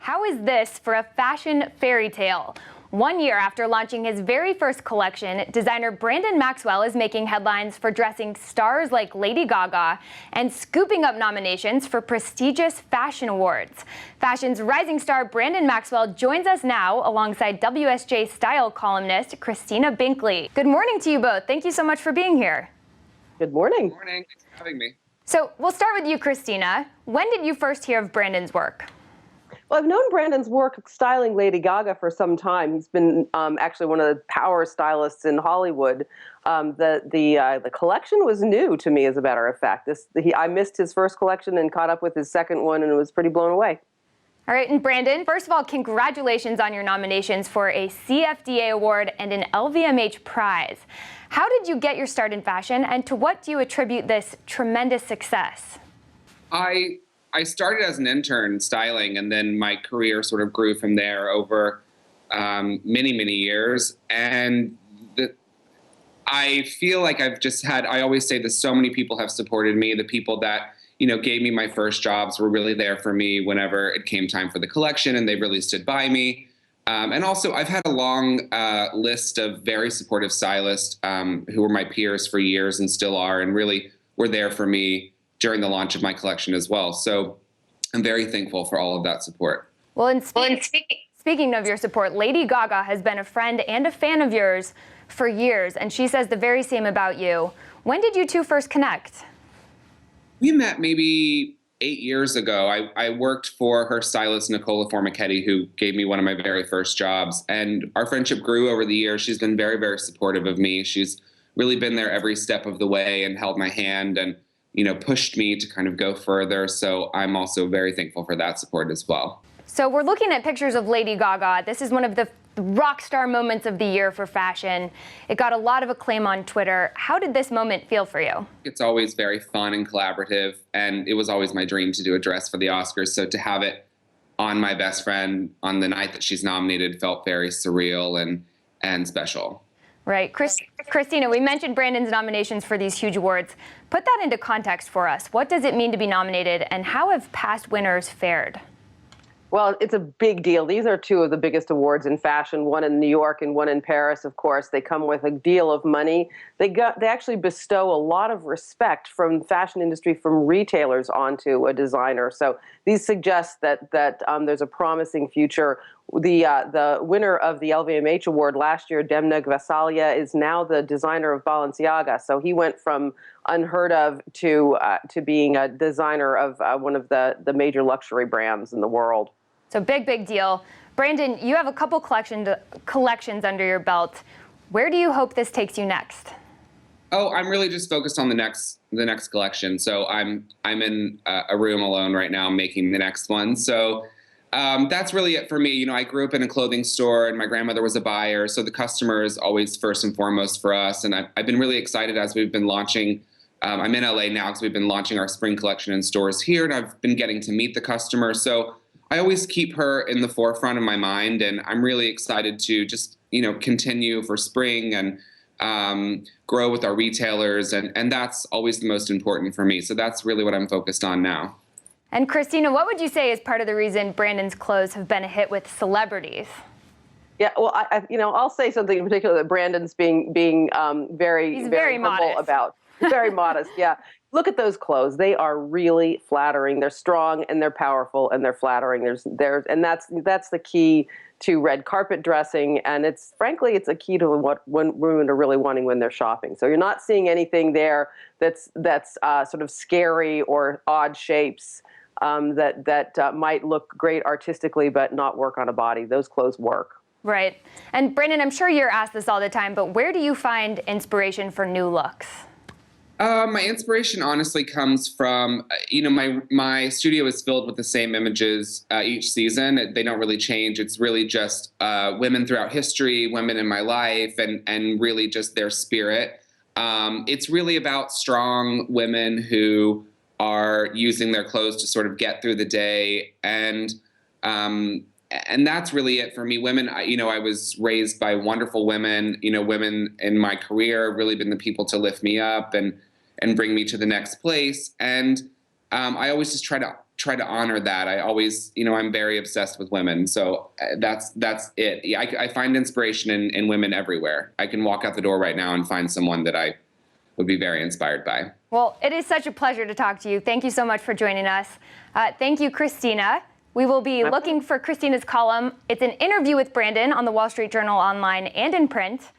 How is this for a fashion fairy tale? 1 year after launching his very first collection, designer Brandon Maxwell is making headlines for dressing stars like Lady Gaga and scooping up nominations for prestigious fashion awards. Fashion's rising star Brandon Maxwell joins us now alongside WSJ style columnist Christina Binkley. Good morning to you both. Thank you so much for being here. Good morning. Good morning. Thanks for having me. So we'll start with you, Christina. When did you first hear of Brandon's work? Well, I've known Brandon's work styling Lady Gaga for some time. He's been actually one of the power stylists in Hollywood. The collection was new to me, as a matter of fact. I missed his first collection and caught up with his second one, and was pretty blown away. All right, and Brandon, first of all, congratulations on your nominations for a CFDA award and an LVMH prize. How did you get your start in fashion, and to what do you attribute this tremendous success? I started as an intern styling, and then my career sort of grew from there over many years. And I feel like I always say that so many people have supported me. The people that, gave me my first jobs were really there for me whenever it came time for the collection, and they really stood by me. And also, I've had a long list of very supportive stylists who were my peers for years and still are, and really were there for me during the launch of my collection as well. So I'm very thankful for all of that support. Well, and speaking of your support, Lady Gaga has been a friend and a fan of yours for years, and she says the very same about you. When did you two first connect? We met maybe 8 years ago. I worked for her stylist, Nicola Formichetti, who gave me one of my very first jobs. And our friendship grew over the years. She's been very supportive of me. She's really been there every step of the way and held my hand and pushed me to kind of go further. So I'm also very thankful for that support as well. So we're looking at pictures of Lady Gaga. This is one of the rock star moments of the year for fashion. It got a lot of acclaim on Twitter. How did this moment feel for you? It's always very fun and collaborative, and it was always my dream to do a dress for the Oscars. So to have it on my best friend on the night that she's nominated felt very surreal and special. Right. Christina, we mentioned Brandon's nominations for these huge awards. Put that into context for us. What does it mean to be nominated, and how have past winners fared? Well, it's a big deal. These are two of the biggest awards in fashion, one in New York and one in Paris, of course. They come with a deal of money. They actually bestow a lot of respect from the fashion industry, from retailers onto a designer. So these suggest that there's a promising future. The winner of the LVMH award last year, Demna Gvasalia, is now the designer of Balenciaga. So he went from unheard of to being a designer of one of the major luxury brands in the world. So big deal. Brandon, you have a couple collections under your belt. Where do you hope this takes you next? Oh, I'm really just focused on the next collection. So I'm in a room alone right now making the next one. So that's really it for me. I grew up in a clothing store, and my grandmother was a buyer. So the customer is always first and foremost for us. And I've been really excited as we've been launching. I'm in LA now because we've been launching our spring collection in stores here, and I've been getting to meet the customer. So I always keep her in the forefront of my mind, and I'm really excited to just, continue for spring and grow with our retailers. And that's always the most important for me. So that's really what I'm focused on now. And Christina, what would you say is part of the reason Brandon's clothes have been a hit with celebrities? Yeah, well, I'll say something in particular that Brandon's being very humble about. Very modest, yeah. Look at those clothes. They are really flattering. They're strong and they're powerful and they're flattering. And that's the key to red carpet dressing. And it's a key to what women are really wanting when they're shopping. So you're not seeing anything there that's sort of scary or odd shapes that might look great artistically but not work on a body. Those clothes work. Right. And Brandon, I'm sure you're asked this all the time, but where do you find inspiration for new looks? My inspiration honestly comes from, my studio is filled with the same images each season. They don't really change. It's really just women throughout history, women in my life, and really just their spirit. It's really about strong women who are using their clothes to sort of get through the day. And that's really it for me. Women, I was raised by wonderful women. Women in my career have really been the people to lift me up and bring me to the next place. And I always just try to try to honor that. I always, I'm very obsessed with women. So that's it. Yeah, I find inspiration in women everywhere. I can walk out the door right now and find someone that I would be very inspired by. Well, it is such a pleasure to talk to you. Thank you so much for joining us. Thank you, Christina. We will be looking for Christina's column. It's an interview with Brandon on the Wall Street Journal online and in print.